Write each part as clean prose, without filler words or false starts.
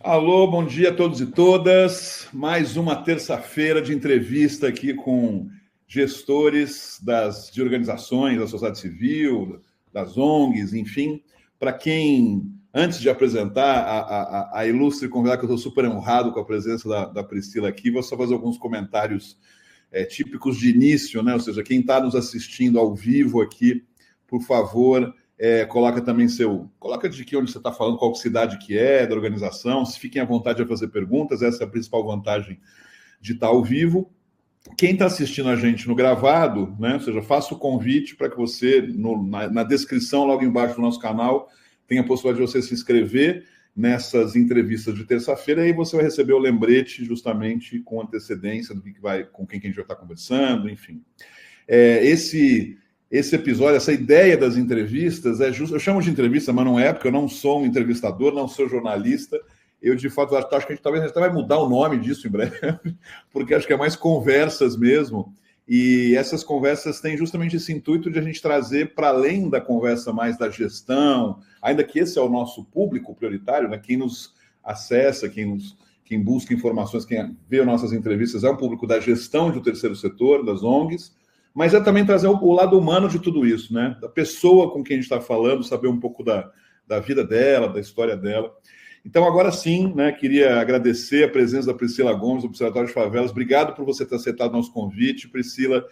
Alô, bom dia a todos e todas. Mais uma terça-feira de entrevista aqui com gestores de organizações da sociedade civil, das ONGs, enfim. Para quem, antes de apresentar a ilustre convidada, que eu estou super honrado com a presença da Priscila aqui, vou só fazer alguns comentários típicos de início, né? Ou seja, quem está nos assistindo ao vivo aqui, por favor, coloca também coloca de que onde você está falando, qual cidade que é, da organização, se fiquem à vontade de fazer perguntas, essa é a principal vantagem de estar ao vivo. Quem está assistindo a gente no gravado, né? Ou seja, faça o convite para que você, na descrição, logo embaixo do nosso canal, tenha a possibilidade de você se inscrever nessas entrevistas de terça-feira, e aí você vai receber o lembrete justamente com antecedência do com quem a gente vai estar conversando, enfim. Esse episódio, essa ideia das entrevistas, eu chamo de entrevista, mas não é, porque eu não sou um entrevistador, não sou jornalista. Eu, de fato, acho que a gente talvez vai mudar o nome disso em breve, porque acho que é mais conversas mesmo. E essas conversas têm justamente esse intuito de a gente trazer para além da conversa mais da gestão, ainda que esse é o nosso público prioritário, né? Quem nos acessa, quem busca informações, quem vê nossas entrevistas é um público da gestão do terceiro setor, das ONGs, mas é também trazer o lado humano de tudo isso, né? Da pessoa com quem a gente está falando, saber um pouco da vida dela, da história dela. Então, agora sim, né, queria agradecer a presença da Priscila Gomes, do Observatório de Favelas. Obrigado por você ter aceitado o nosso convite, Priscila.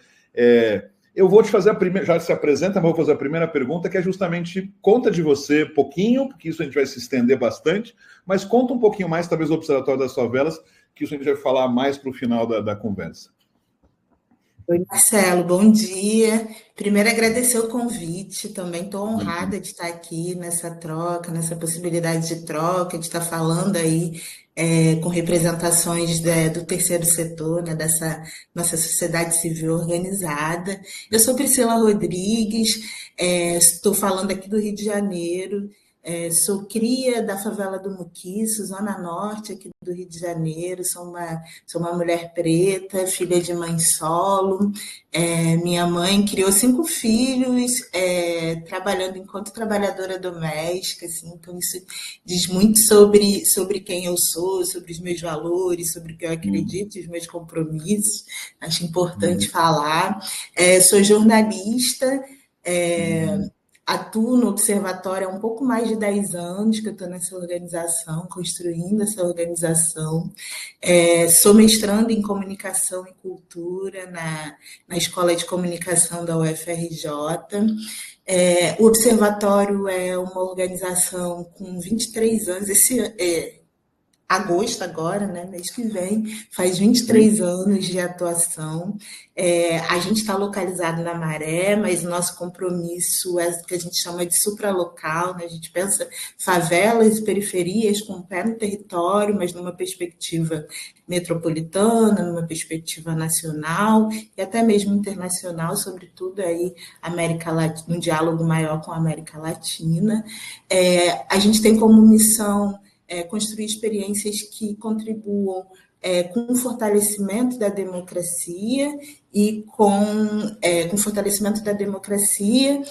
Eu vou te fazer a primeira, já se apresenta, mas vou fazer a primeira pergunta, que é justamente, conta de você pouquinho, porque isso a gente vai se estender bastante, mas conta um pouquinho mais, talvez, do Observatório das Favelas, que isso a gente vai falar mais para o final da conversa. Oi, Marcelo, bom dia. Primeiro, agradecer o convite. Também estou honrada de estar aqui nessa troca, nessa possibilidade de troca, de estar falando aí com representações do terceiro setor, né, dessa nossa sociedade civil organizada. Eu sou Priscila Rodrigues, estou falando aqui do Rio de Janeiro. Sou cria da favela do Muquiço, Zona Norte, aqui do Rio de Janeiro. Sou uma mulher preta, filha de mãe solo. Minha mãe criou 5 filhos, trabalhando enquanto trabalhadora doméstica. Assim, então, isso diz muito sobre quem eu sou, sobre os meus valores, sobre o que eu acredito, os meus compromissos. Acho importante falar. Sou jornalista. Atuo no Observatório há um pouco mais de 10 anos que eu estou nessa organização, construindo essa organização. Sou mestranda em Comunicação e Cultura na Escola de Comunicação da UFRJ. O Observatório é uma organização com 23 anos, agosto agora, né, mês que vem, faz 23 anos de atuação. A gente está localizado na Maré, mas o nosso compromisso é o que a gente chama de supralocal, né? A gente pensa favelas e periferias com o pé no território, mas numa perspectiva metropolitana, numa perspectiva nacional e até mesmo internacional, sobretudo aí América Latina, um diálogo maior com a América Latina. A gente tem como missão construir experiências que contribuam com o fortalecimento da democracia e com o fortalecimento da democracia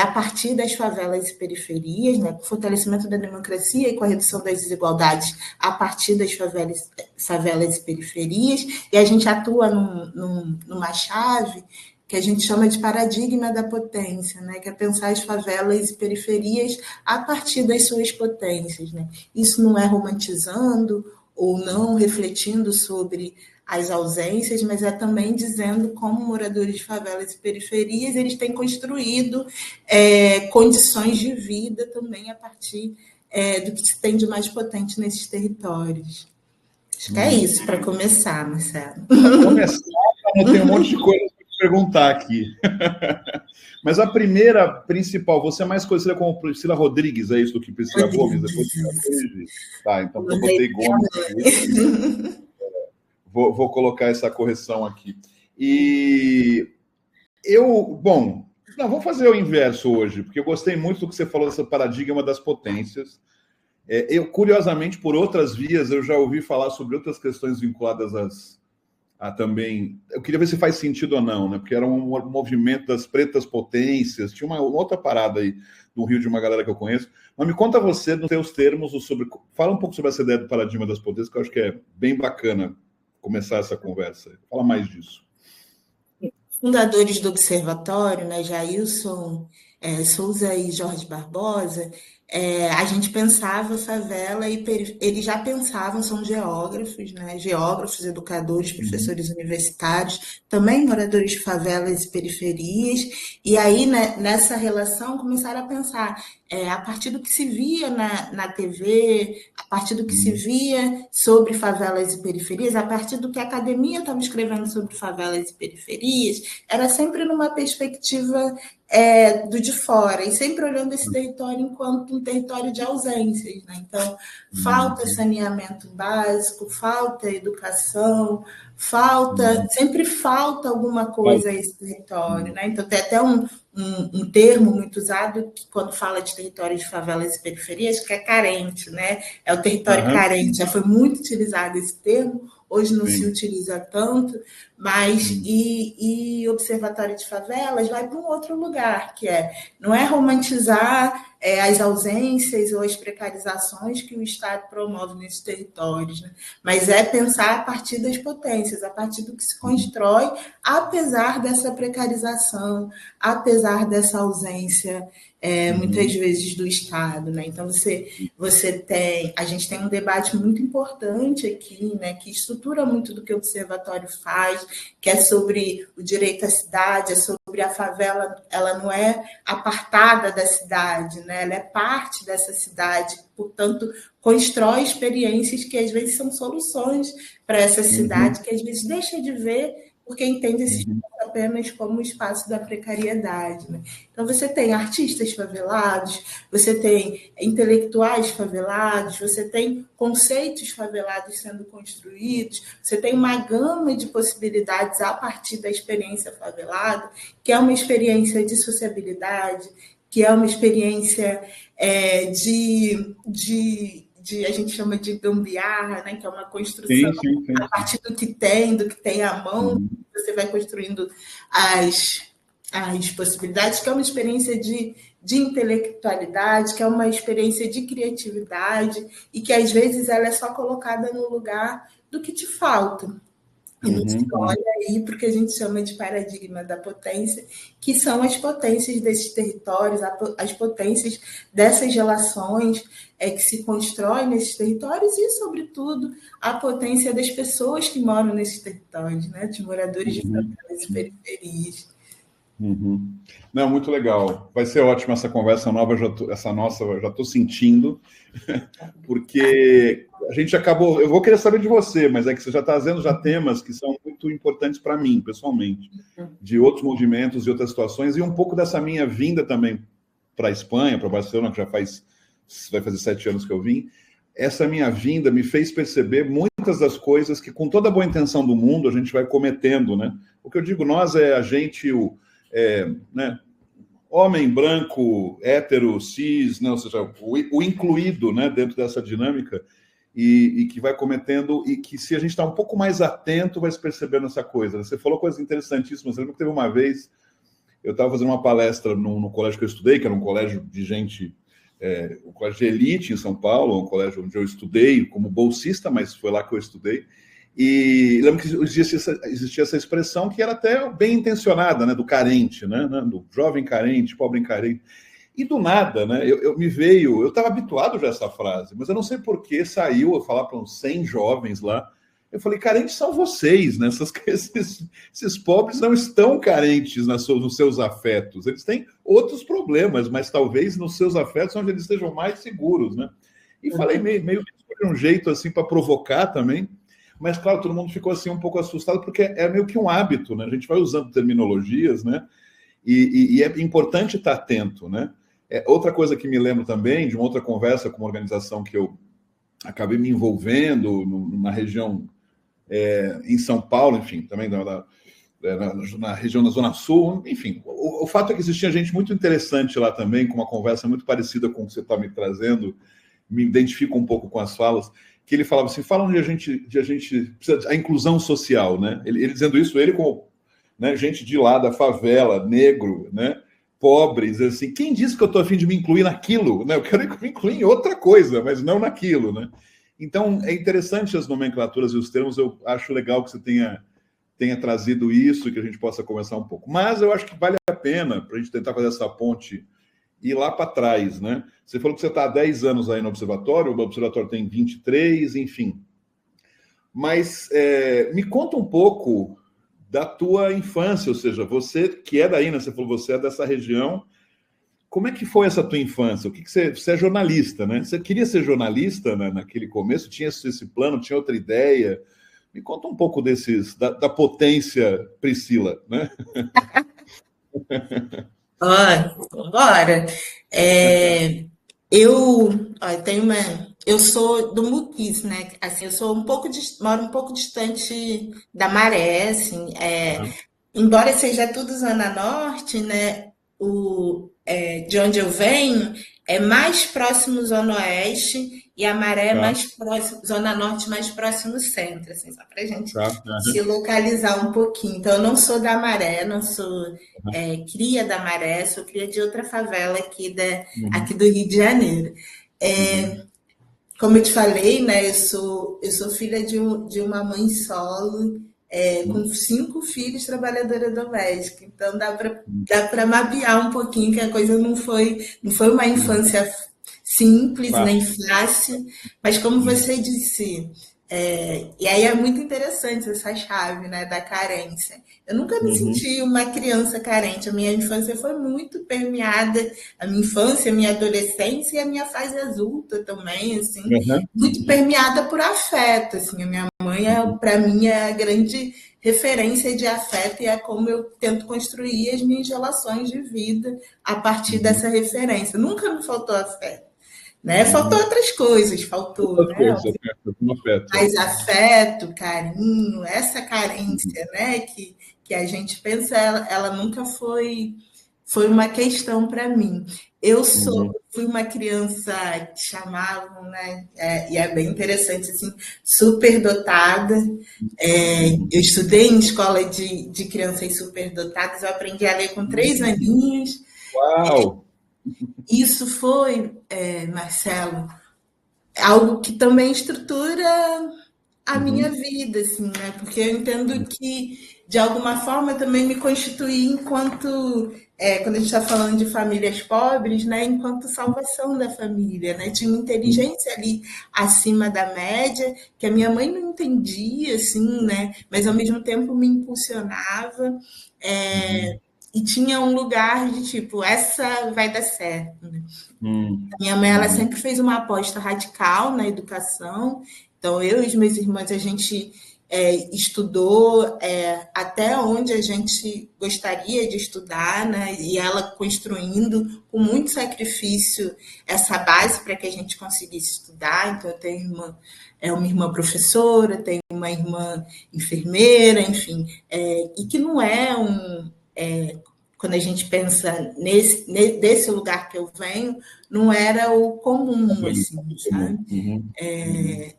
a partir das favelas e periferias, né, com o fortalecimento da democracia e com a redução das desigualdades a partir das favelas e periferias, e a gente atua numa chave que a gente chama de paradigma da potência, né? Que é pensar as favelas e periferias a partir das suas potências, né? Isso não é romantizando ou não refletindo sobre as ausências, mas é também dizendo como moradores de favelas e periferias eles têm construído condições de vida também a partir do que se tem de mais potente nesses territórios. Acho que é isso para começar, Marcelo. Para começar, eu tenho um monte de coisa perguntar aqui. Mas a primeira principal, você é mais conhecida como Priscila Rodrigues, é isso do que Priscila Gomes? Depois tá, então eu botei Gomes. Vou colocar essa correção aqui. E vou fazer o inverso hoje, porque eu gostei muito do que você falou dessa paradigma das potências. Curiosamente, por outras vias, eu já ouvi falar sobre outras questões vinculadas também... Eu queria ver se faz sentido ou não, né? Porque era um movimento das pretas potências, tinha uma outra parada aí no Rio de uma galera que eu conheço. Mas me conta você, nos seus termos, fala um pouco sobre essa ideia do paradigma das potências, que eu acho que é bem bacana começar essa conversa. Fala mais disso. Fundadores do Observatório, né, Jailson Souza e Jorge Barbosa, a gente pensava favela e eles já pensavam, são geógrafos, né, geógrafos, educadores, professores universitários, também moradores de favelas e periferias, e aí, né, nessa relação começaram a pensar a partir do que se via na TV, a partir do que se via sobre favelas e periferias, a partir do que a academia estava escrevendo sobre favelas e periferias, era sempre numa perspectiva do de fora, e sempre olhando esse território enquanto um território de ausências, né? Então, falta saneamento básico, falta educação, sempre falta alguma coisa a esse território, né? Então, tem até um termo muito usado que, quando fala de território de favelas e periferias, que é carente, né? É o território carente. Já foi muito utilizado esse termo, hoje não se utiliza tanto, mas e Observatório de Favelas vai para um outro lugar, que não é romantizar as ausências ou as precarizações que o Estado promove nesses territórios, né? Mas é pensar a partir das potências, a partir do que se constrói, apesar dessa precarização, apesar dessa ausência, muitas vezes, do Estado, né? Então, a gente tem um debate muito importante aqui, né, que estrutura muito do que o Observatório faz, que é sobre o direito à cidade, é sobre a favela, ela não é apartada da cidade, né? Ela é parte dessa cidade, portanto, constrói experiências que às vezes são soluções para essa cidade, que às vezes deixa de ver porque entende esse espaço apenas como o espaço da precariedade, né? Então, você tem artistas favelados, você tem intelectuais favelados, você tem conceitos favelados sendo construídos, você tem uma gama de possibilidades a partir da experiência favelada, que é uma experiência de sociabilidade, que é uma experiência a gente chama de gambiarra, né? Que é uma construção a partir do que tem à mão, você vai construindo as possibilidades, que é uma experiência de intelectualidade, que é uma experiência de criatividade, e que às vezes ela é só colocada no lugar do que te falta. E não se olha aí para o que a gente chama de paradigma da potência, que são as potências desses territórios, as potências dessas relações que se constroem nesses territórios e, sobretudo, a potência das pessoas que moram nesses territórios, né? Dos moradores de favelas e periferias. Não, muito legal. Vai ser ótima essa conversa nova, eu já estou sentindo, porque a gente acabou... Eu vou querer saber de você, mas é que você já está trazendo já temas que são muito importantes para mim, pessoalmente, de outros movimentos e outras situações, e um pouco dessa minha vinda também para a Espanha, para Barcelona, que vai fazer 7 anos que eu vim. Essa minha vinda me fez perceber muitas das coisas que, com toda a boa intenção do mundo, a gente vai cometendo, né? O que eu digo, nós a gente... né, homem branco, hétero, cis, né, ou seja, o incluído, né, dentro dessa dinâmica, e que vai cometendo, e que, se a gente está um pouco mais atento, vai se percebendo essa coisa. Você falou coisas interessantíssimas. Eu lembro que teve uma vez, eu estava fazendo uma palestra no colégio que eu estudei, que era um colégio de gente, um colégio de elite em São Paulo, um colégio onde eu estudei como bolsista, mas foi lá que eu estudei. E lembro que existia essa expressão que era até bem intencionada, né, do carente, né, do jovem carente, pobre carente. E do nada, né, eu estava habituado já a essa frase, mas eu não sei por que saiu, eu falar para uns 100 jovens lá, eu falei, carentes são vocês, né? Esses pobres não estão carentes nos seus afetos, eles têm outros problemas, mas talvez nos seus afetos onde eles estejam mais seguros, né? E falei meio de um jeito assim para provocar também. Mas, claro, todo mundo ficou assim um pouco assustado, porque é meio que um hábito, né? A gente vai usando terminologias, né? E é importante estar atento, né? Outra coisa que me lembro também, de uma outra conversa com uma organização que eu acabei me envolvendo na região, em São Paulo, enfim, também na região da Zona Sul, enfim. O fato é que existia gente muito interessante lá também, com uma conversa muito parecida com o que você está me trazendo, me identifico um pouco com as falas. que ele falava assim, falam de a gente precisa a inclusão social, né? Ele dizendo isso, ele como, né, gente de lá da favela, negro, né, pobres, assim, quem disse que eu estou a fim de me incluir naquilo, né? Eu quero me incluir em outra coisa, mas não naquilo, né? Então é interessante as nomenclaturas e os termos. Eu acho legal que você tenha trazido isso e que a gente possa conversar um pouco. Mas eu acho que vale a pena para a gente tentar fazer essa ponte e ir lá para trás, né? Você falou que você está há 10 anos aí no Observatório, o Observatório tem 23, enfim. Mas me conta um pouco da tua infância, ou seja, você que é daí, né? Você falou você é dessa região. Como é que foi essa tua infância? O que você é jornalista, né? Você queria ser jornalista, né, naquele começo? Tinha esse plano? Tinha outra ideia? Me conta um pouco da potência Priscila, né? Bora. Eu sou do Muquis, né? Assim, eu sou moro um pouco distante da Maré, assim. Embora seja tudo Zona Norte, né? De onde eu venho é mais próximo Zona Oeste e a Maré é Tá, mais próximo, Zona Norte mais próximo centro, assim, só para a gente tá. se localizar um pouquinho. Então, eu não sou da Maré, não sou cria da Maré, sou cria de outra favela aqui do Rio de Janeiro. Como eu te falei, né, eu sou filha de uma mãe solo, com 5 filhos, trabalhadora doméstica. Então dá para mapear um pouquinho que a coisa não foi uma infância simples nem Fácil. fácil, mas como você disse, e aí é muito interessante essa chave, né, da carência. Eu nunca me senti uma criança carente. A minha infância foi muito permeada, a minha infância, a minha adolescência e a minha fase adulta também, assim, muito permeada por afeto. Assim, a minha mãe, para mim, é a grande referência de afeto e é como eu tento construir as minhas relações de vida a partir dessa referência. Nunca me faltou afeto. Né? Faltou outras coisas, faltou, Outras né? coisas, um afeto. Mais afeto, carinho, essa carência, né? Que a gente pensa, ela nunca foi uma questão para mim. Fui uma criança que chamavam, né? E é bem interessante, assim, superdotada. Eu estudei em escola de crianças superdotadas, eu aprendi a ler com 3 aninhos. Uau! Isso foi, Marcelo, algo que também estrutura a minha vida, assim, né? Porque eu entendo que, de alguma forma, também me constituí enquanto, quando a gente está falando de famílias pobres, né? Enquanto salvação da família, né? Tinha uma inteligência ali acima da média, que a minha mãe não entendia, assim, né? Mas, ao mesmo tempo, me impulsionava. E tinha um lugar de tipo, essa vai dar certo. Né? Minha mãe, ela sempre fez uma aposta radical na educação. Então, eu e os meus irmãos, a gente estudou até onde a gente gostaria de estudar, né? E ela construindo com muito sacrifício essa base para que a gente conseguisse estudar. Então, eu tenho uma irmã professora, tenho uma irmã enfermeira, enfim, e que não é quando a gente pensa desse lugar que eu venho, não era o comum, assim, sabe?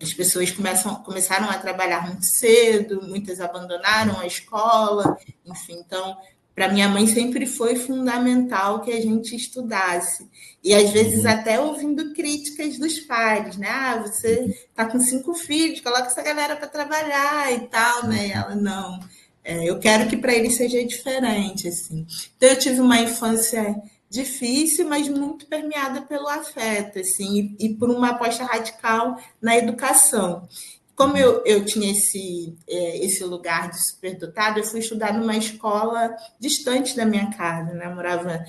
As pessoas começaram a trabalhar muito cedo, muitas abandonaram a escola, enfim, então, para minha mãe sempre foi fundamental que a gente estudasse. E às vezes até ouvindo críticas dos pais, né? Você está com 5 filhos, coloca essa galera para trabalhar e tal, né? E ela, não. Eu quero que para eles seja diferente, assim. Então, eu tive uma infância difícil, mas muito permeada pelo afeto, assim, e por uma aposta radical na educação. Como eu tinha esse lugar de superdotado, eu fui estudar numa escola distante da minha casa, né? Eu morava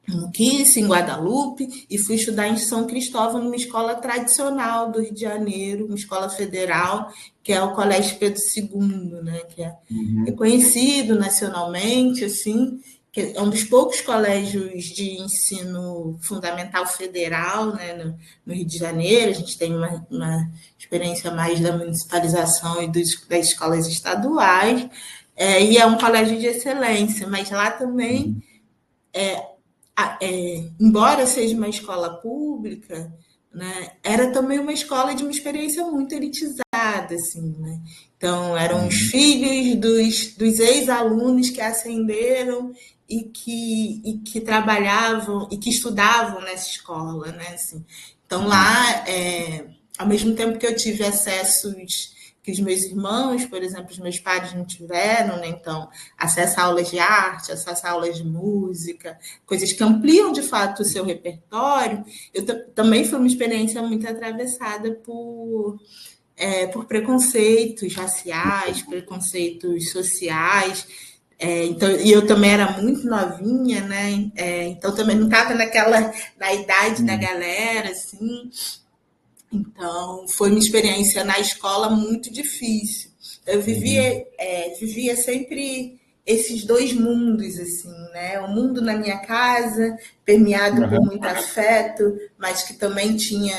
no Kiss, em Guadalupe, e fui estudar em São Cristóvão, numa escola tradicional do Rio de Janeiro, uma escola federal, que é o Colégio Pedro II, né? Que é reconhecido nacionalmente, assim, que é um dos poucos colégios de ensino fundamental federal, né, no Rio de Janeiro. A gente tem uma experiência mais da municipalização e das escolas estaduais, e é um colégio de excelência, mas lá também embora seja uma escola pública, né? Era também uma escola de uma experiência muito elitizada, assim, né? Então, eram os Uhum. filhos dos ex-alunos que ascenderam e que trabalhavam e que estudavam nessa escola, né? Assim, então, Uhum. lá, ao mesmo tempo que eu tive acessos que os meus irmãos, por exemplo, os meus pais não tiveram, né? Então, acesso a aulas de arte, acesso a aulas de música, coisas que ampliam de fato o seu repertório. Também foi uma experiência muito atravessada por preconceitos raciais, preconceitos sociais. Então, e eu também era muito novinha, né? Então também não estava na idade da Uhum. galera, assim. Então, foi uma experiência na escola muito difícil. Eu Uhum. vivia sempre esses dois mundos, assim, né? O mundo na minha casa, permeado por Aham. muito afeto, mas que também tinha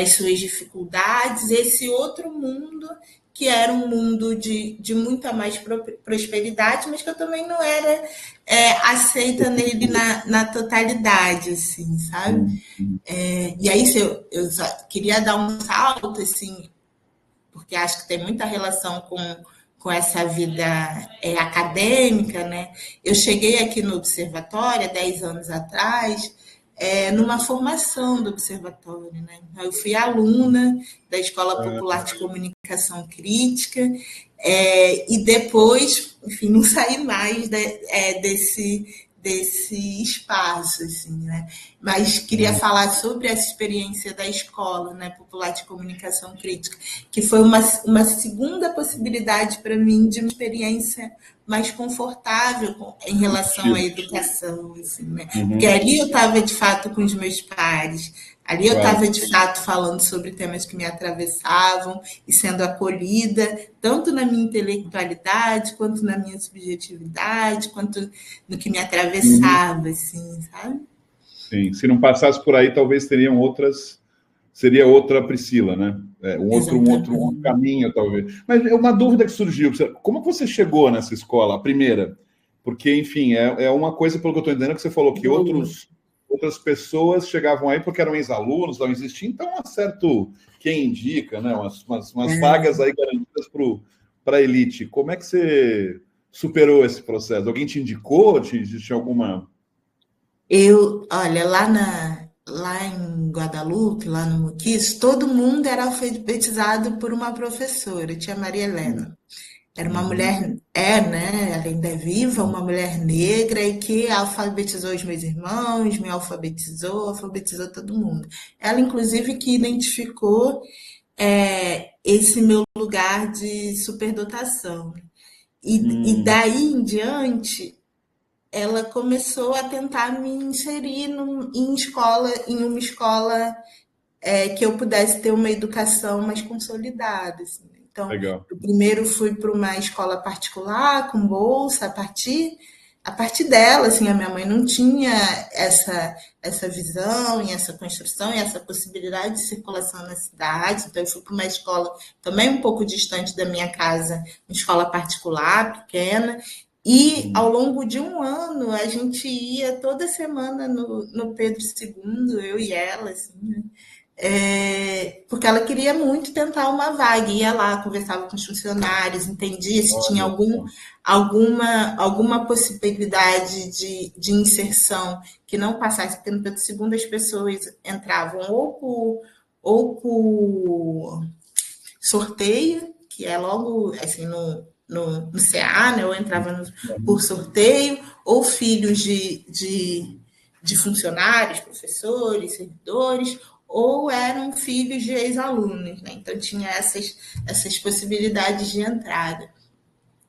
as suas dificuldades. Esse outro mundo que era um mundo de muita mais prosperidade, mas que eu também não era aceita nele na totalidade, assim, sabe? Uhum. E aí, se eu só queria dar um salto, assim, porque acho que tem muita relação com essa vida acadêmica, né? Eu cheguei aqui no Observatório, há 10 anos atrás, numa formação do Observatório, né? Eu fui aluna da Escola Popular de Comunicação Crítica, e depois, enfim, não saí mais desse espaço, assim, né? Mas queria Uhum. falar sobre essa experiência da escola, né, Popular de Comunicação Crítica, que foi uma segunda possibilidade para mim de uma experiência mais confortável em relação à educação, assim, né? Porque Uhum. ali eu estava de fato com os meus pares, ali eu estava Claro. de fato falando sobre temas que me atravessavam e sendo acolhida, tanto na minha intelectualidade, quanto na minha subjetividade, quanto no que me Uhum. atravessava, assim, sabe? Sim. Se não passasse por aí, talvez teriam outras. Seria outra Priscila, né? Um outro Exatamente. caminho, talvez. Mas é uma dúvida que surgiu. Como que você chegou nessa escola, a primeira? Porque, enfim, é uma coisa, pelo que eu estou entendendo, que você falou que Boa. outras pessoas chegavam aí porque eram ex-alunos, não existia. Então, um certo quem indica, né? Umas vagas aí garantidas para a elite. Como é que você superou esse processo? Alguém te indicou? Tinha alguma. Olha, lá em Guadalupe, lá no Muquis, todo mundo era alfabetizado por uma professora, tia Maria Helena. Era uma Uhum. mulher, né? Ela ainda é viva, uma mulher negra e que alfabetizou os meus irmãos, me alfabetizou, alfabetizou todo mundo. Ela, inclusive, que identificou esse meu lugar de superdotação. E Hum. daí em diante, ela começou a tentar me inserir em uma escola que eu pudesse ter uma educação mais consolidada. Assim. Então, Legal. eu primeiro fui para uma escola particular com bolsa a partir dela, assim, a minha mãe não tinha essa visão e essa construção e essa possibilidade de circulação na cidade, então eu fui para uma escola também um pouco distante da minha casa, uma escola particular, pequena, e ao Uhum. longo de um ano a gente ia toda semana no Pedro II, eu e ela, assim, né? Porque ela queria muito tentar uma vaga, ia lá, conversava com os funcionários, entendia se tinha Olha só. alguma possibilidade de inserção que não passasse, porque no Pedro II as pessoas entravam ou por sorteio, que é logo assim no CA, né? Ou entrava por Uhum. sorteio, ou filhos de funcionários, professores, servidores, ou eram filhos de ex-alunos, né? Então tinha essas possibilidades de entrada.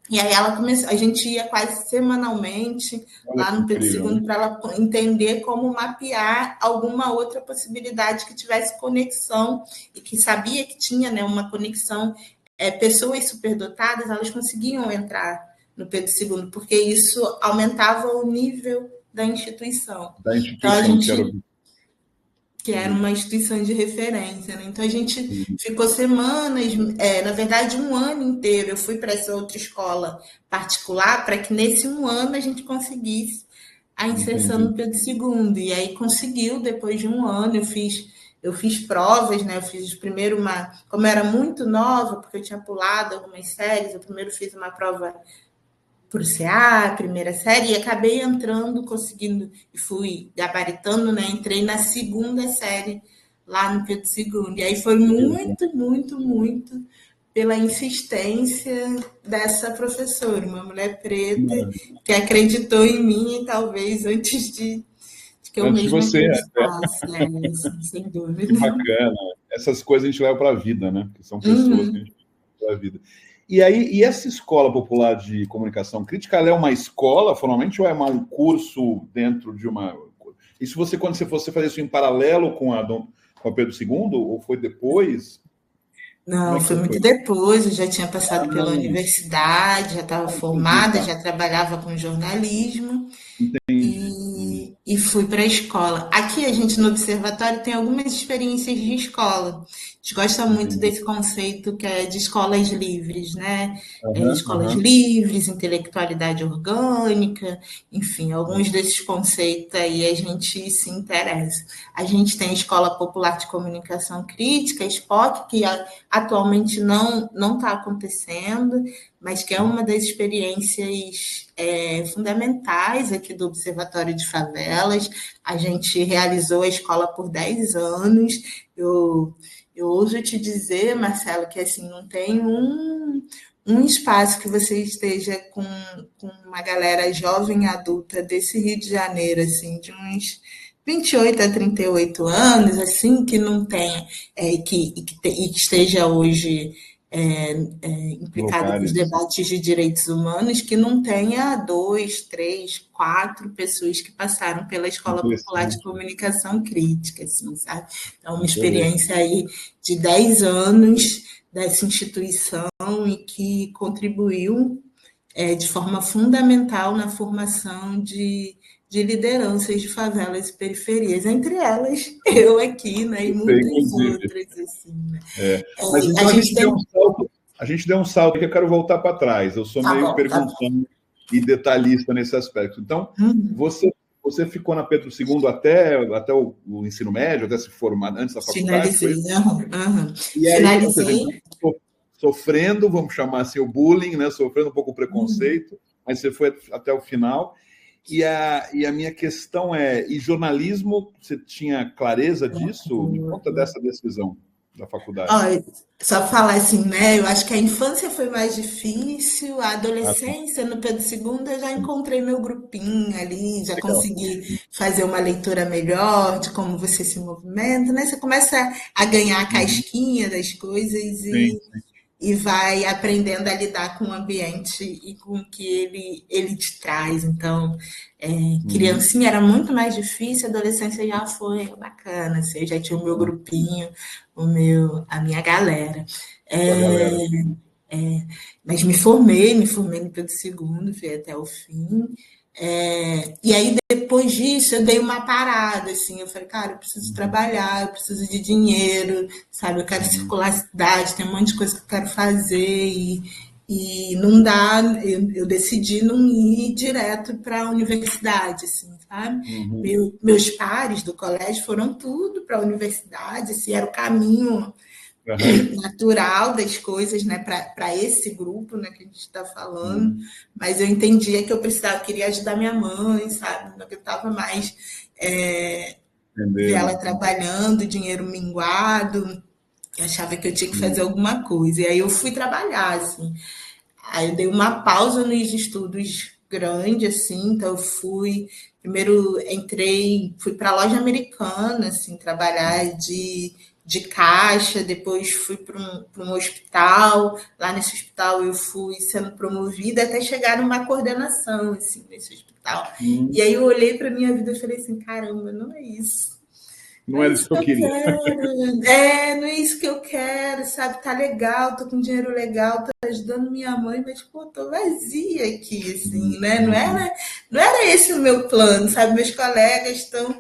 E aí ela começou, a gente ia quase semanalmente Olha lá que no Pedro incrível, né? II para ela entender como mapear alguma outra possibilidade que tivesse conexão e que sabia que tinha, né, uma conexão. Pessoas superdotadas, elas conseguiam entrar no Pedro II, porque isso aumentava o nível da instituição. Da Então a instituição, gente que era Uhum. uma instituição de referência, né? Então a gente Uhum. ficou semanas, na verdade um ano inteiro. Eu fui para essa outra escola particular para que nesse um ano a gente conseguisse a inserção Entendi. no Pedro II. E aí conseguiu, depois de um ano, eu fiz eu fiz provas, né? Eu fiz primeiro como eu era muito nova, porque eu tinha pulado algumas séries, eu primeiro fiz uma prova para o CA, primeira série, e acabei entrando, conseguindo, e fui gabaritando, né? Entrei na segunda série lá no Pedro II. E aí foi muito, muito, muito pela insistência dessa professora, uma mulher preta, que acreditou em mim, talvez antes de que eu Antes de mesma você, acreditasse, né? Assim, sem dúvida. que bacana. Essas coisas a gente leva para a vida, né? Que são pessoas que a gente leva para a vida. E aí, e essa escola popular de comunicação crítica, ela é uma escola, formalmente, ou é um curso dentro de uma... Isso você, quando você fazer isso em paralelo com a Pedro II, ou foi depois? Como Não, é foi que muito foi? depois, eu já tinha passado pela universidade, já estava Entendi, formada, tá. já trabalhava com jornalismo, Entendi. e fui para a escola. Aqui a gente no observatório tem algumas experiências de escola. A gente gosta muito Entendi. desse conceito que é de escolas livres, né? Aham, Escolas aham. livres, intelectualidade orgânica, enfim, alguns desses conceitos aí a gente se interessa. A gente tem a Escola Popular de Comunicação Crítica, a SPOC, que atualmente não está acontecendo, mas que é uma das experiências fundamentais aqui do Observatório de Favelas. A gente realizou a escola por 10 anos. Eu ouso te dizer, Marcelo, que assim, não tem um espaço que você esteja com uma galera jovem adulta desse Rio de Janeiro, assim, de uns 28 a 38 anos, assim, que não tenha, e que esteja hoje implicado nos Locais. debates de direitos humanos, que não tenha dois, três, quatro pessoas que passaram pela Escola Popular de Interessante. Comunicação Crítica, assim, sabe? Então, uma Beleza. experiência aí de 10 anos dessa instituição e que contribuiu de forma fundamental na formação de lideranças de favelas e periferias, entre elas eu aqui, né, e Você, muitas inclusive. outras, assim, né? Mas A então a gente gente deu tem... um salto, a gente deu um salto que eu quero voltar para trás. Eu sou Tá meio bom, tá bom. perguntando e detalhista nesse aspecto. Então, você ficou na Pedro II até o ensino médio, até se formar antes da faculdade, foi Finalizei, isso? uhum. E aí, ou seja, então, Finalizei. sofrendo, vamos chamar assim, o bullying, né? Sofrendo um pouco o preconceito, mas você foi até o final. E a minha questão é, e jornalismo, você tinha clareza disso? Me conta dessa decisão da faculdade. Olha, só falar assim, né? Eu acho que a infância foi mais difícil, a Ah, sim. adolescência no Pedro II eu já encontrei meu grupinho ali, já Legal. consegui fazer uma leitura melhor de como você se movimenta, né? Você começa a ganhar a Uhum. casquinha das coisas Sim, sim. e vai aprendendo a lidar com o ambiente e com o que ele te traz. Então, Uhum. criancinha era muito mais difícil, a adolescência já foi bacana, assim, eu já tinha o meu grupinho, a minha galera. Com a galera. Mas me formei no Pedro II, fui até o fim. E aí, depois disso, eu dei uma parada, assim, eu falei, cara, eu preciso Uhum. trabalhar, eu preciso de dinheiro, sabe, eu quero Uhum. circular a cidade, tem um monte de coisa que eu quero fazer, e não dá, eu decidi não ir direto para a universidade, assim, sabe? Uhum. Meus pares do colégio foram tudo para a universidade, assim, era o caminho Aham. natural das coisas, né, para esse grupo, né, que a gente está falando, Uhum. mas eu entendia que eu precisava, queria ajudar minha mãe, sabe, não aguentava mais ver ela Entendendo. trabalhando, dinheiro minguado, eu achava que eu tinha que fazer Uhum. alguma coisa, e aí eu fui trabalhar, assim, aí eu dei uma pausa nos estudos grande, assim, então eu primeiro fui para a loja americana, assim, trabalhar de caixa, depois fui para um hospital, lá nesse hospital eu fui sendo promovida até chegar numa coordenação, assim, nesse hospital. Uhum. E aí eu olhei para minha vida e falei assim, caramba, não é isso. Não Não é era isso isso que que eu eu queria. quero. Não é isso que eu quero, sabe? Tá legal, tô com dinheiro legal, tô ajudando minha mãe, mas, pô, tô vazia aqui, assim, né? Uhum. Não era esse o meu plano, sabe? Meus colegas estão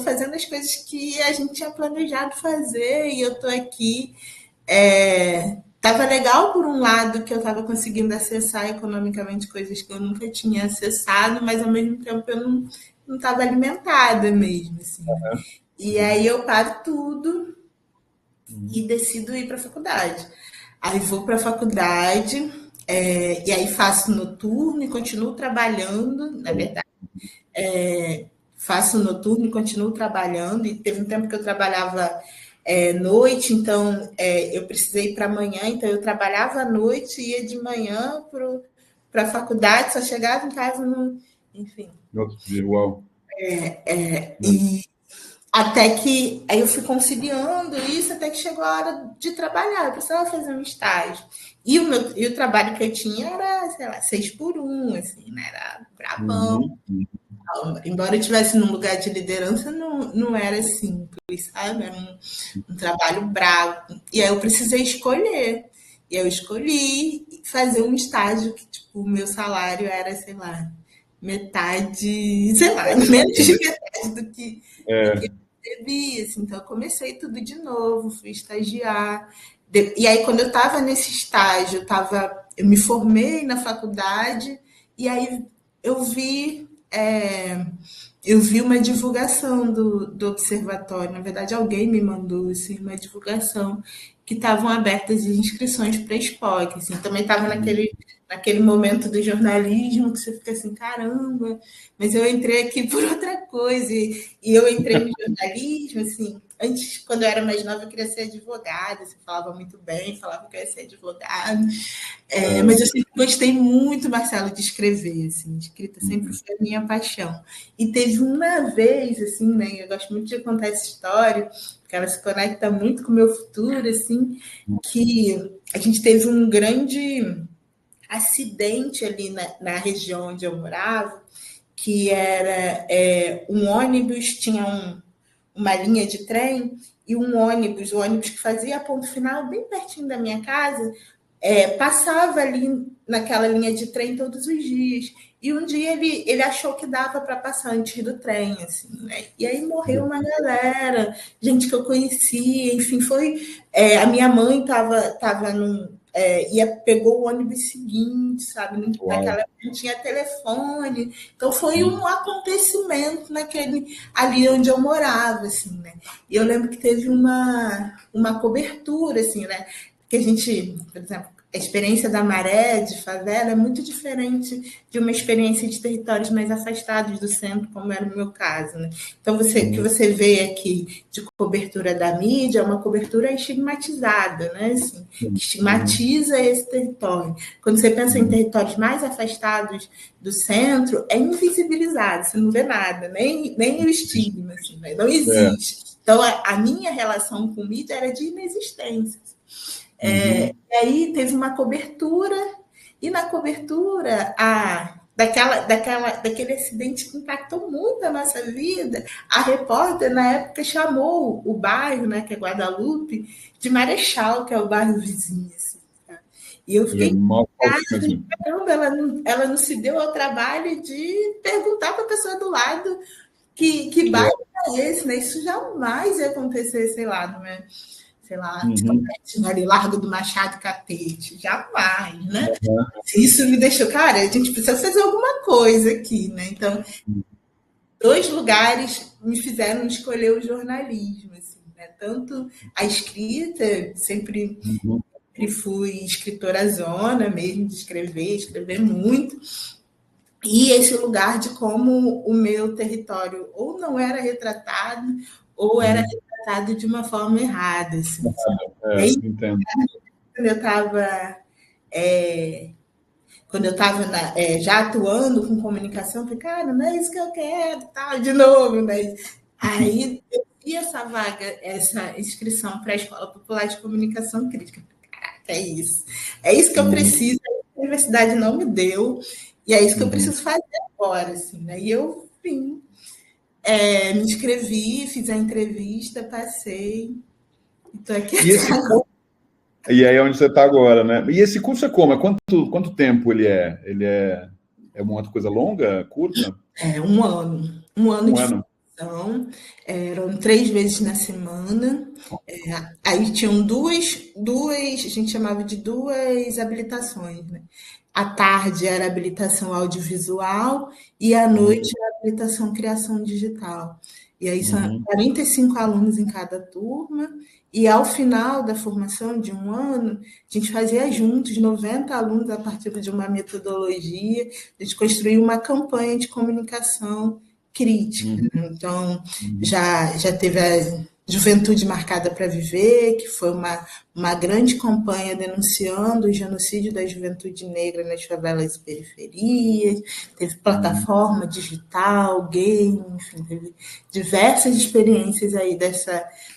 fazendo as coisas que a gente tinha planejado fazer e eu tô aqui. Tava legal por um lado que eu estava conseguindo acessar economicamente coisas que eu nunca tinha acessado, mas ao mesmo tempo eu não estava alimentada mesmo, assim, né? E aí eu paro tudo e decido ir para a faculdade. Aí vou para a faculdade, e aí faço noturno e continuo trabalhando, na verdade. Faço noturno e continuo trabalhando, e teve um tempo que eu trabalhava noite, então eu precisei ir para amanhã, então eu trabalhava à noite, ia de manhã para a faculdade, só chegava em casa, enfim. Outro dia, uau. E até que aí eu fui conciliando isso até que chegou a hora de trabalhar, eu precisava fazer um estágio. E o trabalho que eu tinha era, sei lá, 6 por 1, assim, né? Era brabão. Embora eu estivesse num lugar de liderança, não era simples, sabe? Era um trabalho bravo. E aí eu precisei escolher. E eu escolhi fazer um estágio que, tipo, o meu salário era, sei lá, metade, sei lá, menos de metade do que eu recebia. Assim. Então eu comecei tudo de novo, fui estagiar. E aí, quando eu estava nesse estágio, eu me formei na faculdade, e aí eu vi eu vi uma divulgação do observatório, na verdade alguém me mandou assim, uma divulgação que estavam abertas as inscrições para a SPOC. Assim, também estava naquele momento do jornalismo que você fica assim, caramba, mas eu entrei aqui por outra coisa. E eu entrei no jornalismo, assim, antes, quando eu era mais nova, eu queria ser advogada, você falava muito bem, falava que eu ia ser advogada. Mas eu sempre gostei muito, Marcelo, de escrever, assim, escrita sempre foi a minha paixão. E teve uma vez, assim, né, eu gosto muito de contar essa história, porque ela se conecta muito com o meu futuro, assim, que a gente teve um grande acidente ali na região onde eu morava, que era um ônibus, tinha uma linha de trem, e o ônibus que fazia ponto final bem pertinho da minha casa, passava ali naquela linha de trem todos os dias. E um dia ele achou que dava para passar antes do trem, assim, né? E aí morreu uma galera, gente que eu conhecia, enfim, foi. A minha mãe estava pegou o ônibus seguinte, sabe? Naquela época não tinha telefone, então foi um acontecimento ali onde eu morava, assim, né? E eu lembro que teve uma cobertura, assim, né? Que a gente, por exemplo, a experiência da Maré, de favela, é muito diferente de uma experiência de territórios mais afastados do centro, como era o meu caso. Né? Então, o que você vê aqui de cobertura da mídia é uma cobertura estigmatizada, né? Assim, que estigmatiza esse território. Quando você pensa em territórios mais afastados do centro, é invisibilizado, você não vê nada, nem o estigma, assim, né? Não existe. Então, a minha relação com mídia era de inexistência. E aí teve uma cobertura, e na cobertura daquele acidente que impactou muito a nossa vida, a repórter, na época, chamou o bairro, né, que é Guadalupe, de Marechal, que é o bairro vizinho. Assim, tá? E eu fiquei caramba, ela não se deu ao trabalho de perguntar para a pessoa do lado que bairro é esse, né? Isso jamais ia acontecer, sei lá, não é? Sei lá, ali, Largo do Machado Catete, jamais, né? Isso me deixou, cara, a gente precisa fazer alguma coisa aqui, né? Então, 2 lugares me fizeram escolher o jornalismo, assim, né? Tanto a escrita, sempre fui escritora zona mesmo, de escrever muito, e esse lugar de como o meu território ou não era retratado, ou era retratado de uma forma errada. Assim. Entendo. Quando eu estava já atuando com comunicação, eu falei, cara, não é isso que eu quero, tal, de novo. Né? Aí eu vi essa vaga, essa inscrição para a Escola Popular de Comunicação Crítica. Caraca, é isso. É isso que eu preciso, a universidade não me deu, e é isso que eu preciso fazer agora. Assim, né? E eu vim. Me inscrevi, fiz a entrevista, passei. Estou aqui e aí é onde você está agora, né? E esse curso é como? Quanto tempo ele é? Ele é uma outra coisa longa, curta? Um ano. Um ano de formação. Eram 3 vezes na semana. Aí tinham duas, a gente chamava de 2 habilitações, né? À tarde era habilitação audiovisual e à noite era habilitação criação digital. E aí são 45 alunos em cada turma, e ao final da formação de um ano, a gente fazia juntos 90 alunos a partir de uma metodologia, a gente construiu uma campanha de comunicação crítica. Então, já teve a Juventude Marcada para Viver, que foi uma grande campanha denunciando o genocídio da juventude negra nas favelas e periferias, teve plataforma digital, game, enfim, teve diversas experiências aí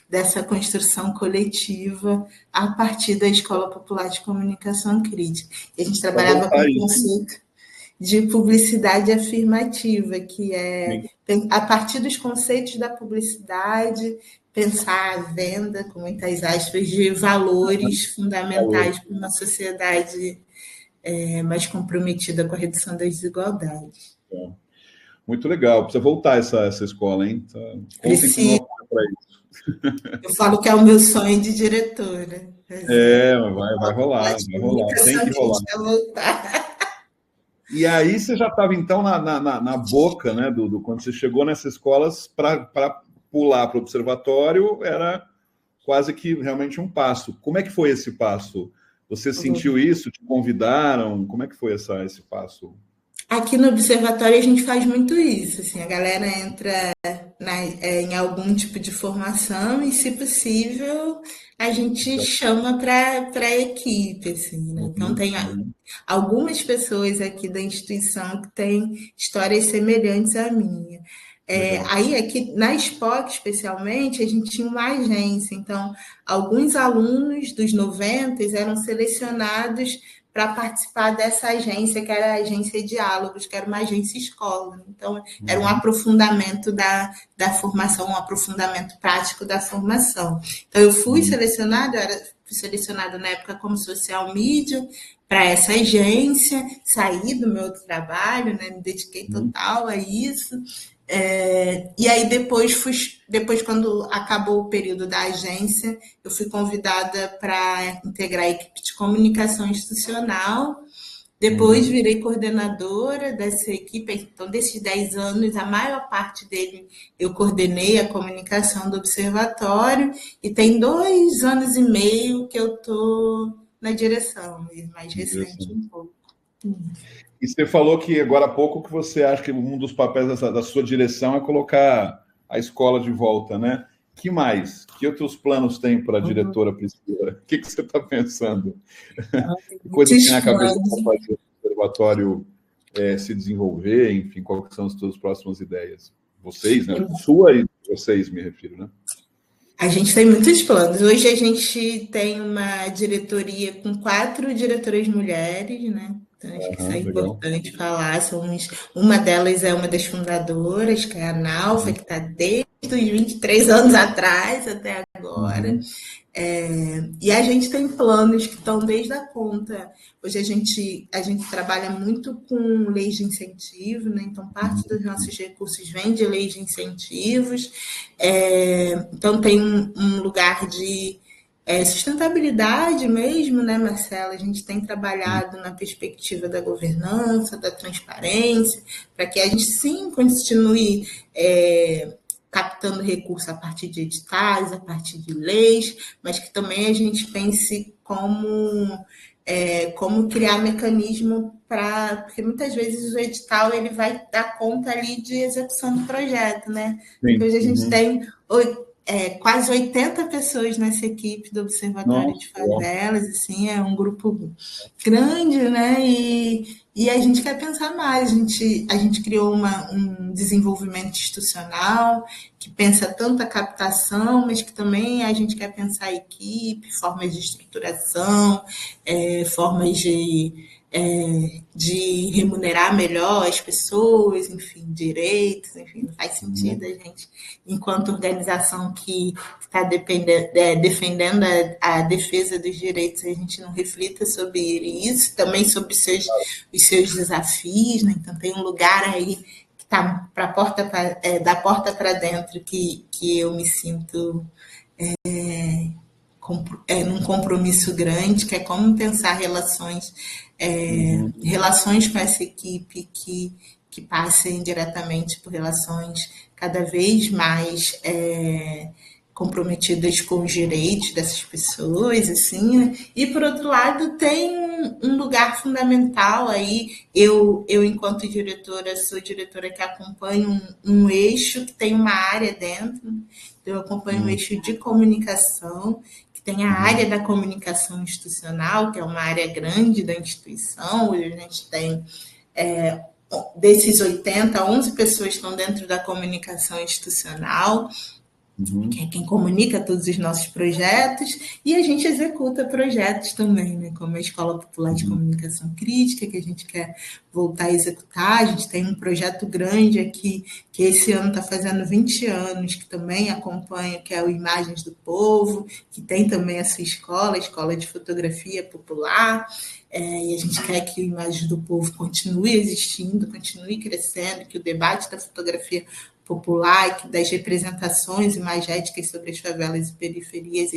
dessa construção coletiva a partir da Escola Popular de Comunicação Crítica. E a gente trabalhava com o conceito de publicidade afirmativa, que é, a partir dos conceitos da publicidade, pensar a venda, com muitas aspas, de valores fundamentais para uma sociedade mais comprometida com a redução das desigualdades. Muito legal. Precisa voltar essa escola, hein? Preciso. Para isso. Eu falo que é o meu sonho de diretora. Vai rolar. Tem que rolar. E aí você já estava, então, na boca, né? Quando você chegou nessas escolas, para pular para o observatório, era quase que realmente um passo. Como é que foi esse passo? Você sentiu isso? Te convidaram? Como é que foi esse passo? Aqui no observatório a gente faz muito isso, assim, a galera entra em algum tipo de formação e, se possível, a gente chama para a equipe, assim, né? Então tem algumas pessoas aqui da instituição que têm histórias semelhantes à minha. Aí aqui na SPOC, especialmente, a gente tinha uma agência, então alguns alunos dos 90 eram selecionados para participar dessa agência, que era a Agência Diálogos, que era uma agência escola. Então, era um aprofundamento da formação, um aprofundamento prático da formação. Então, eu fui selecionada na época como social media para essa agência, saí do meu outro trabalho, né, me dediquei total a isso. E aí depois, quando acabou o período da agência, eu fui convidada para integrar a equipe de comunicação institucional. Depois virei coordenadora dessa equipe. Então, desses 10 anos, a maior parte dele eu coordenei a comunicação do observatório, e tem 2 anos e meio que eu estou na direção, mais recente um pouco. E você falou que agora há pouco que você acha que um dos papéis da sua direção é colocar a escola de volta, né? Que mais? Que outros planos tem para a diretora Priscila? O que você está pensando? Que coisa que tem na cabeça para fazer o observatório se desenvolver? Enfim, quais são as suas próximas ideias? Vocês, né? Sua e vocês, me refiro, né? A gente tem muitos planos. Hoje a gente tem uma diretoria com 4 diretoras mulheres, né? Então, acho que isso é importante falar. Uma delas é uma das fundadoras, que é a Nalva, que está desde os 23 anos atrás até agora. E a gente tem planos que estão desde a conta. Hoje a gente trabalha muito com leis de incentivo, né? Então, parte dos nossos recursos vem de leis de incentivos. Então, tem um lugar de sustentabilidade mesmo, né, Marcela? A gente tem trabalhado na perspectiva da governança, da transparência, para que a gente, sim, continue captando recursos a partir de editais, a partir de leis, mas que também a gente pense como criar mecanismo porque muitas vezes o edital ele vai dar conta ali de execução do projeto, né? Porque hoje a gente tem quase 80 pessoas nessa equipe do Observatório de Favelas, assim, é um grupo grande, né? E a gente quer pensar mais. A gente criou um desenvolvimento institucional que pensa tanto a captação, mas que também a gente quer pensar a equipe, formas de estruturação, formas de remunerar melhor as pessoas, enfim, direitos, enfim, não faz sentido a gente, enquanto organização que está defendendo a defesa dos direitos, a gente não reflita sobre isso, também sobre os seus desafios, né? Então tem um lugar aí que está da porta para dentro que eu me sinto num compromisso grande, que é como pensar relações com essa equipe que que passem diretamente por relações cada vez mais comprometidas com os direitos dessas pessoas, assim, né? E por outro lado tem um lugar fundamental aí. Eu enquanto diretora, sou diretora que acompanha um eixo que tem uma área dentro. Então, eu acompanho um eixo de comunicação, que tem a área da comunicação institucional, que é uma área grande da instituição, onde a gente tem desses 80, 11 pessoas estão dentro da comunicação institucional, que é quem comunica todos os nossos projetos, e a gente executa projetos também, né, como a Escola Popular de Comunicação Crítica, que a gente quer voltar a executar. A gente tem um projeto grande aqui, que esse ano está fazendo 20 anos, que também acompanha, que é o Imagens do Povo, que tem também a sua escola, a Escola de Fotografia Popular, e a gente quer que o Imagens do Povo continue existindo, continue crescendo, que o debate da fotografia popular, das representações imagéticas sobre as favelas e periferias,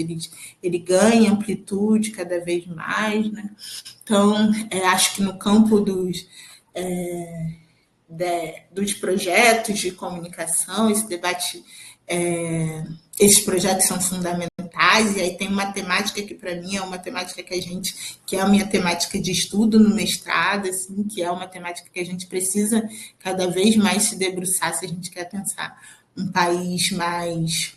ele ganha amplitude cada vez mais, né? Então, acho que no campo dos projetos de comunicação, esse debate, esses projetos são fundamentais. E aí tem uma temática que, para mim, é uma temática que é a minha temática de estudo no mestrado, assim, que é uma temática que a gente precisa cada vez mais se debruçar se a gente quer pensar um país mais,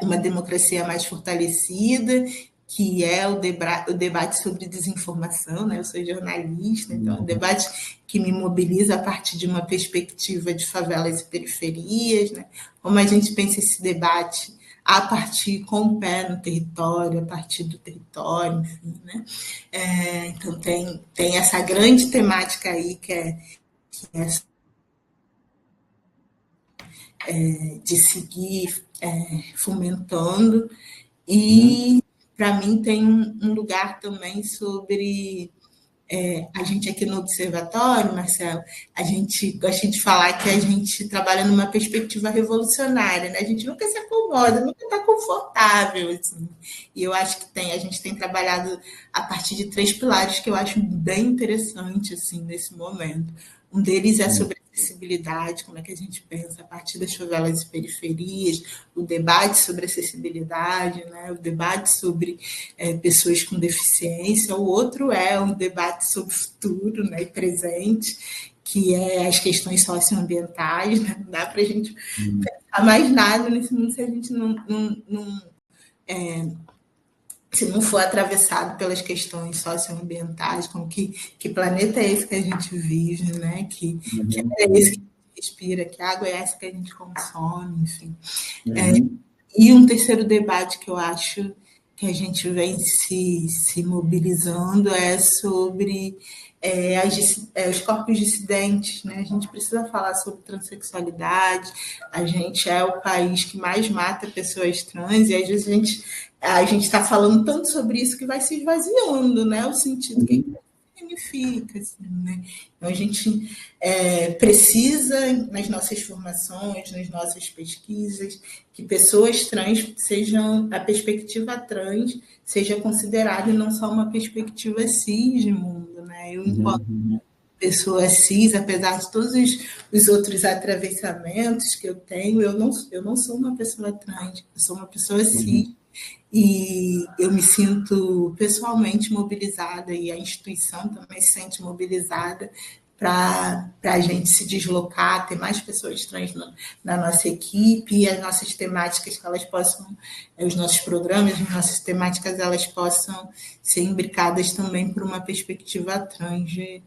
uma democracia mais fortalecida, que é o debate sobre desinformação, né? Eu sou jornalista, então é um debate que me mobiliza a partir de uma perspectiva de favelas e periferias, né? Como a gente pensa esse debate a partir com o pé no território, a partir do território, enfim, né? Então tem essa grande temática aí que é de seguir fomentando, e para mim tem um lugar também sobre a gente aqui no Observatório, Marcelo, a gente gosta de falar que a gente trabalha numa perspectiva revolucionária, né? A gente nunca se acomoda, nunca está confortável, assim. E eu acho que a gente tem trabalhado a partir de 3 pilares que eu acho bem interessante, assim, nesse momento. Um deles é sobre acessibilidade, como é que a gente pensa a partir das favelas e periferias, o debate sobre acessibilidade, né? O debate sobre pessoas com deficiência. O outro é um debate sobre futuro, né? E presente, que é as questões socioambientais, né? Não dá para a gente pensar mais nada nesse mundo se a gente se não for atravessado pelas questões socioambientais, como que planeta é esse que a gente vive, né? Que é esse que a gente respira, que água é essa que a gente consome, enfim. E um terceiro debate que eu acho que a gente vem se mobilizando é sobre os corpos dissidentes, né? A gente precisa falar sobre transexualidade, a gente é o país que mais mata pessoas trans, e às vezes a gente está falando tanto sobre isso que vai se esvaziando, né? O sentido que significa, assim, né? Então, a gente precisa, nas nossas formações, nas nossas pesquisas, que pessoas trans a perspectiva trans seja considerada e não só uma perspectiva cis de mundo, né? Eu, enquanto pessoa cis, apesar de todos os outros atravessamentos que eu tenho, eu não sou uma pessoa trans, eu sou uma pessoa cis. E eu me sinto pessoalmente mobilizada, e a instituição também se sente mobilizada para a gente se deslocar, ter mais pessoas trans na nossa equipe, e as nossas temáticas, que elas possam, os nossos programas, as nossas temáticas, elas possam ser imbricadas também por uma perspectiva trans de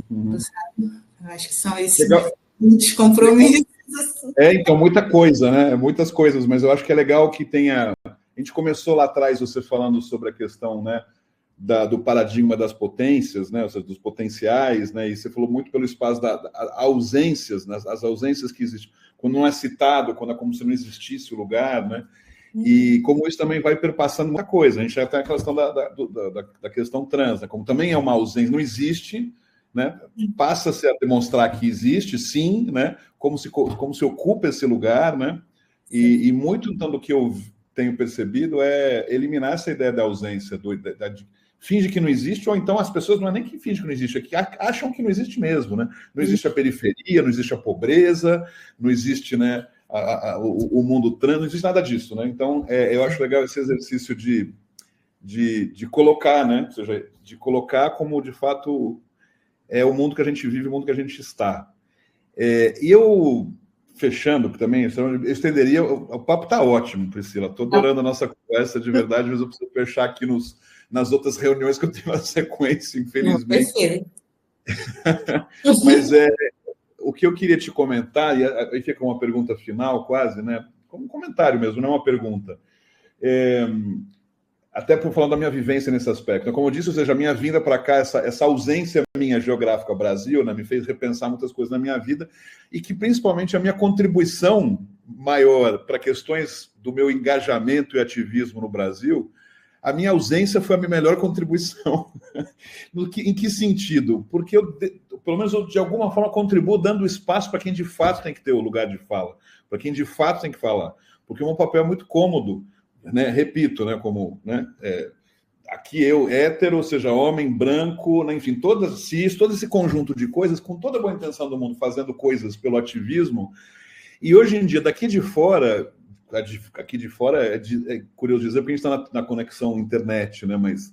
mundo, sabe? Eu acho que são esses muitos compromissos. Então, muita coisa, né? Muitas coisas, mas eu acho que é legal que tenha... A gente começou lá atrás, você falando sobre a questão, né, do paradigma das potências, né, ou seja, dos potenciais, né, e você falou muito pelo espaço das ausências, né, as ausências que existem, quando não é citado, quando é como se não existisse o lugar, né, e como isso também vai perpassando muita coisa. A gente já tem a questão da questão trans, né, como também é uma ausência, não existe, né, passa-se a demonstrar que existe, sim, né, como se ocupa esse lugar, né, e muito então do que eu tenho percebido é eliminar essa ideia da ausência, de finge que não existe, ou então as pessoas não é nem que fingem que não existe, é que acham que não existe mesmo, né? Não existe a periferia, não existe a pobreza, não existe, né, o mundo trans, não existe nada disso, né? Então, eu acho legal esse exercício de colocar, né? Ou seja, de colocar como, de fato, é o mundo que a gente vive, o mundo que a gente está. E eu, fechando também, eu estenderia, o papo está ótimo, Priscila, estou adorando a nossa conversa, de verdade, mas eu preciso fechar aqui nas outras reuniões que eu tenho na sequência, infelizmente. Mas o que eu queria te comentar, e aí fica uma pergunta final quase, né? Como um comentário mesmo, não uma pergunta. Até por falar da minha vivência nesse aspecto. Como eu disse, ou seja, a minha vinda para cá, essa ausência minha geográfica ao Brasil, né, me fez repensar muitas coisas na minha vida e que, principalmente, a minha contribuição maior para questões do meu engajamento e ativismo no Brasil, a minha ausência foi a minha melhor contribuição. Em que sentido? Porque pelo menos, eu, de alguma forma, contribuo dando espaço para quem, de fato, tem que ter o lugar de fala, para quem, de fato, tem que falar. Porque o meu papel é muito cômodo, né? Repito, né? Como, né? Aqui eu, hétero, ou seja, homem, branco, né? Enfim, todo esse conjunto de coisas, com toda a boa intenção do mundo, fazendo coisas pelo ativismo. E hoje em dia, aqui de fora é curioso dizer, porque a gente está na conexão internet, né? Mas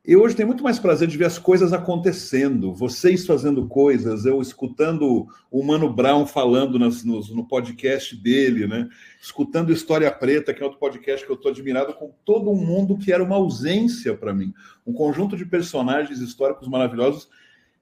eu hoje tenho muito mais prazer de ver as coisas acontecendo, vocês fazendo coisas, eu escutando o Mano Brown falando no podcast dele, né? Escutando História Preta, que é outro podcast que eu estou admirado, com todo um mundo que era uma ausência para mim. Um conjunto de personagens históricos maravilhosos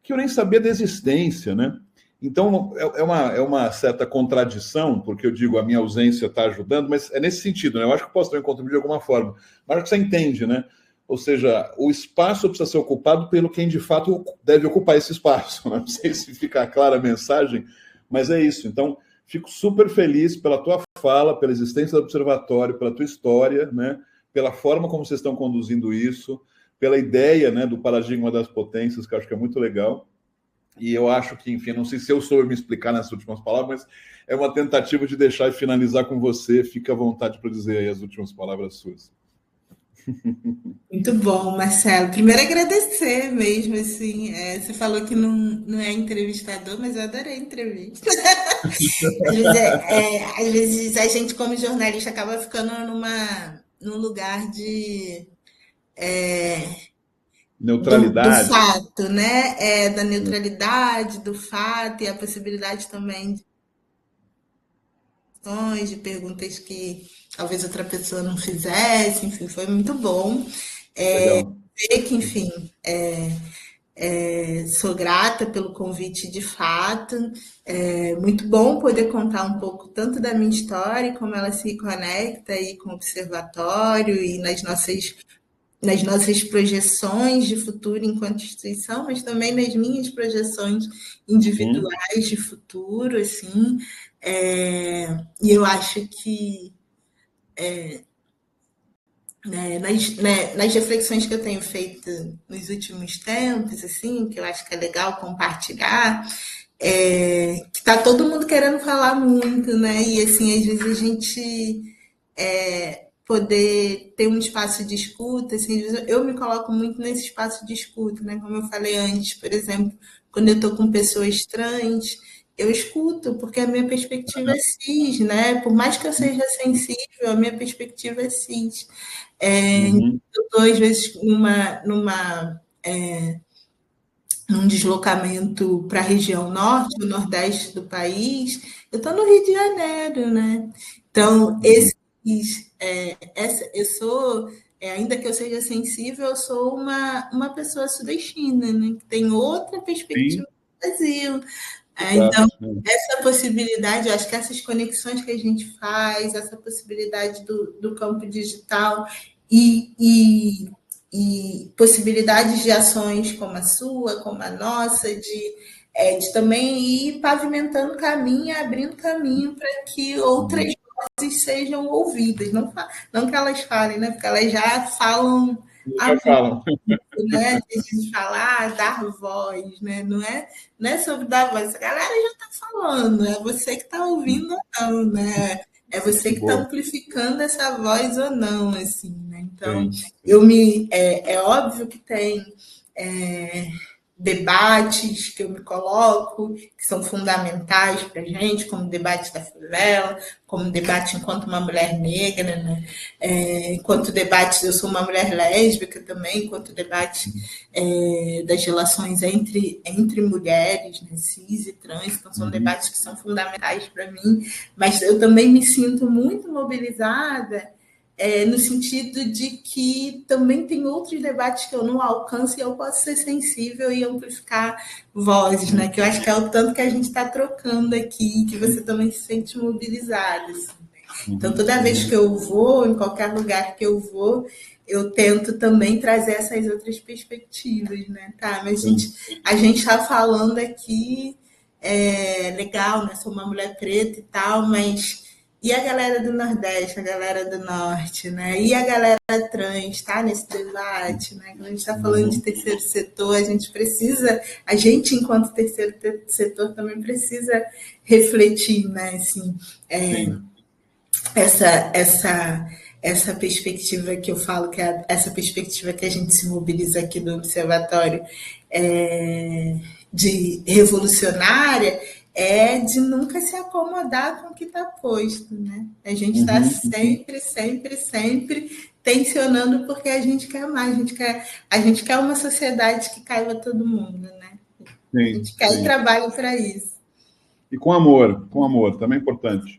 que eu nem sabia da existência, né? Então, é uma certa contradição, porque eu digo a minha ausência está ajudando, mas é nesse sentido, né? Eu acho que eu posso também contribuir de alguma forma. Mas acho que você entende, né? Ou seja, o espaço precisa ser ocupado pelo quem de fato deve ocupar esse espaço. Não sei se fica clara a mensagem, mas é isso. Então, fico super feliz pela tua fala, pela existência do observatório, pela tua história, né? Pela forma como vocês estão conduzindo isso, pela ideia, né, do paradigma das potências, que eu acho que é muito legal. E eu acho que, enfim, não sei se eu soube me explicar nessas últimas palavras, mas é uma tentativa de deixar e finalizar com você. Fica à vontade para dizer aí as últimas palavras suas. Muito bom, Marcelo. Primeiro agradecer mesmo, assim, você falou que não é entrevistador, mas eu adorei a entrevista. Às vezes a gente, como jornalista, acaba ficando num lugar do Neutralidade. fato, né? Da neutralidade, do fato, e a possibilidade também de perguntas que talvez outra pessoa não fizesse, enfim, foi muito bom. Legal. Ver que, enfim, sou grata pelo convite de fato. É muito bom poder contar um pouco tanto da minha história e como ela se conecta aí com o observatório e nas nossas projeções de futuro enquanto instituição, mas também nas minhas projeções individuais de futuro, assim. E eu acho que nas reflexões que eu tenho feito nos últimos tempos, assim, que eu acho que é legal compartilhar, que está todo mundo querendo falar muito, né? E assim, às vezes a gente poder ter um espaço de escuta, assim, eu me coloco muito nesse espaço de escuta, né? Como eu falei antes, por exemplo, quando eu estou com pessoas trans, eu escuto, porque a minha perspectiva é cis, né? Por mais que eu seja sensível, a minha perspectiva é cis. Eu estou, às vezes, num deslocamento para a região norte, ou nordeste do país, eu estou no Rio de Janeiro, né? Então, eu sou, ainda que eu seja sensível, eu sou uma pessoa sudestina, né? Que tem outra perspectiva do Brasil. Então, essa possibilidade, eu acho que essas conexões que a gente faz, essa possibilidade do campo digital e possibilidades de ações como a sua, como a nossa, de também ir pavimentando caminho, abrindo caminho para que outras vozes sejam ouvidas. Não que elas falem, né? Porque elas já falam. Já falam. Né? A gente fala, dar voz, né? Não é sobre dar voz, a galera já está falando, é você que está ouvindo ou não, né? é você que está Boa. amplificando essa voz ou não, assim, né? Então, Sim. é óbvio que tem é, debates que eu me coloco, que são fundamentais para a gente, como o debate da favela, como debate enquanto uma mulher negra, né? Enquanto debate, eu sou uma mulher lésbica também, enquanto debate das relações entre mulheres, né, cis e trans, então são debates que são fundamentais para mim, mas eu também me sinto muito mobilizada no sentido de que também tem outros debates que eu não alcanço e eu posso ser sensível e amplificar vozes, né? Que eu acho que é o tanto que a gente está trocando aqui, que você também se sente mobilizado. Assim. Então, toda vez que eu vou, em qualquer lugar que eu vou, eu tento também trazer essas outras perspectivas, né? Tá, mas a gente está falando aqui, legal, né? Sou uma mulher preta e tal, mas e a galera do Nordeste, a galera do Norte, né? E a galera trans, tá nesse debate, né? Quando a gente está falando de terceiro setor, a gente, enquanto terceiro setor, também precisa refletir, né? Assim, essa perspectiva que eu falo, que é essa perspectiva que a gente se mobiliza aqui do Observatório de revolucionária, é de nunca se acomodar com o que está posto, né? A gente está sempre tensionando porque a gente quer mais, a gente quer uma sociedade que caiba todo mundo, né? A gente quer e trabalha para isso. E com amor, também é importante.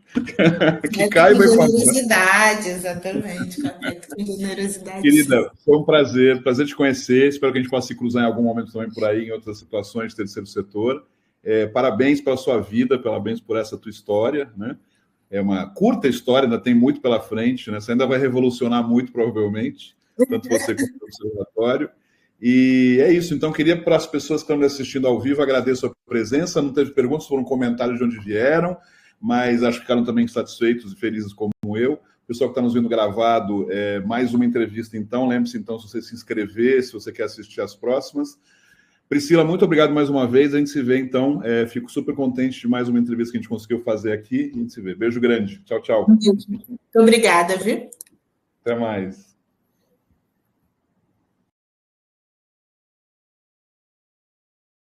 Que caiba com generosidade, exatamente. Com generosidade. Querida, foi um prazer te conhecer. Espero que a gente possa se cruzar em algum momento também por aí, em outras situações de terceiro setor. Parabéns pela sua vida, parabéns por essa tua história, né? É uma curta história, ainda tem muito pela frente, né? Você ainda vai revolucionar muito, provavelmente, tanto você quanto o Observatório. E é isso. Então, queria, para as pessoas que estão me assistindo ao vivo, agradeço a presença. Não teve perguntas, foram comentários de onde vieram, mas acho que ficaram também satisfeitos e felizes como eu. O pessoal que está nos vendo gravado, mais uma entrevista, então. Lembre-se, então, se você se inscrever, se você quer assistir as próximas. Priscila, muito obrigado mais uma vez. A gente se vê, então. Fico super contente de mais uma entrevista que a gente conseguiu fazer aqui. A gente se vê. Beijo grande. Tchau, tchau. Muito obrigada, viu? Até mais.